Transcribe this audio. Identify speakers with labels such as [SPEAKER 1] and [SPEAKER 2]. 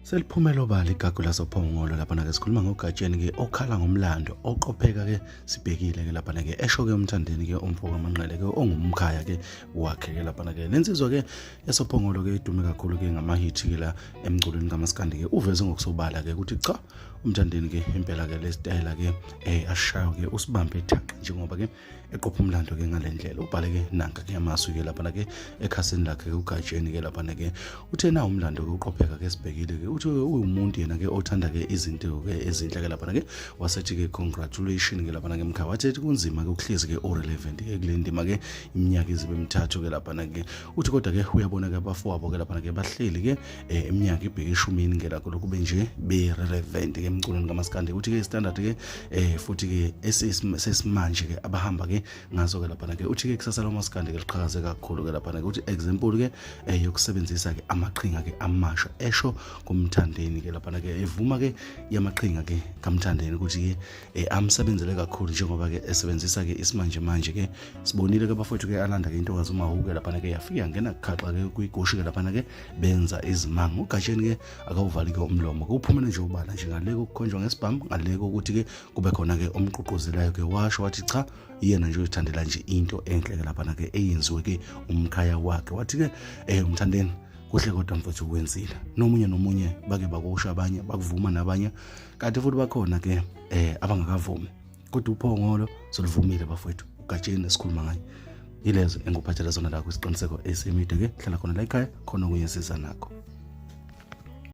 [SPEAKER 1] Seliphumela obala igagu lasophongolo lapha ke sikhuluma ngogatsheni ke okhala ngomlando oqopheka ke sibhekile ke lapha ke esho ke umthandeni ke umfoko amanqele ke ongumkhaya ke wakhe ke lapha ke lensizwa ke yasophongolo ke idume kakhulu ke ngamahit ke la emculweni kaMaskandi ke uveze ngokusobala ke ukuthi cha umthandeni ke impela ke lesitayela ke ashayo ke usibambe thaqi njengoba ke eqopha umlando ke ngalendlela ubhale ke nanka ke amasu ke lapha ke ekhasini lakhe ugatsheni ke lapha ke uthena umlando ke uqopheka ke sibhekile ke uthi umuntu yena ke othanda ke izinto ke ezinhle ke lapha ke wasethi ke congratulations ke lapha ke mkhaya wathi kunzima ke ukuhlezi ke orelevant ke kulendima ke iminyaka izibe emithathu ke lapha ke uthi kodwa ke uyabona ke abafowabo ke lapha ke bahleli ke iminyaka ibheke 10 ke lapho kube nje be relevant ke emculweni kaMaskandi uthi ke standard ke futhi ke sesimanje ke abahamba ke ngazo ke lapha ke uthi ke kusasa loMaskandi ke liqhakaze kakhulu ke lapha ke uthi example ke yokusebenzisa ke amaqhinga ke amasha esho kumthandeni ke lapha ke evuma ke yamaqhinga ke kamthandeni ukuthi ke amsebenzele kakhulu njengoba ke esebenzisa ke isimanje manje ke sibonile ke bafowethu ke alanda ke intokazi uMawhoo ke lapha ke yafika ngena kukhaxa ke kuyigoshi ke lapha ke benza izimanga ugatsheni ke akawuvali ke umlomo kuphumela nje ubala nje ngale ukukhonjwa ngesibhamu ngale ukuthi ke kube khona ke omqhuquzelayo ke washo wathi cha yena nje uyithandela nje into enhle ke lapha ke eyenziwe ke umkhaya wakhe wathi ke umthandeni kuhle kodwa mfowethu ukwenzile nomunye bake bakusha abanye bakuvuma nabanye kanti futhi bakhona ke abangakavumi kodwa uphongolo solivumile bafowethu ugatsheni esikhuluma ngayo yilezo enguphathela zona la kwisiqiniseko esimide ke hlala khona la ekhaya khona kuyesiza nakho.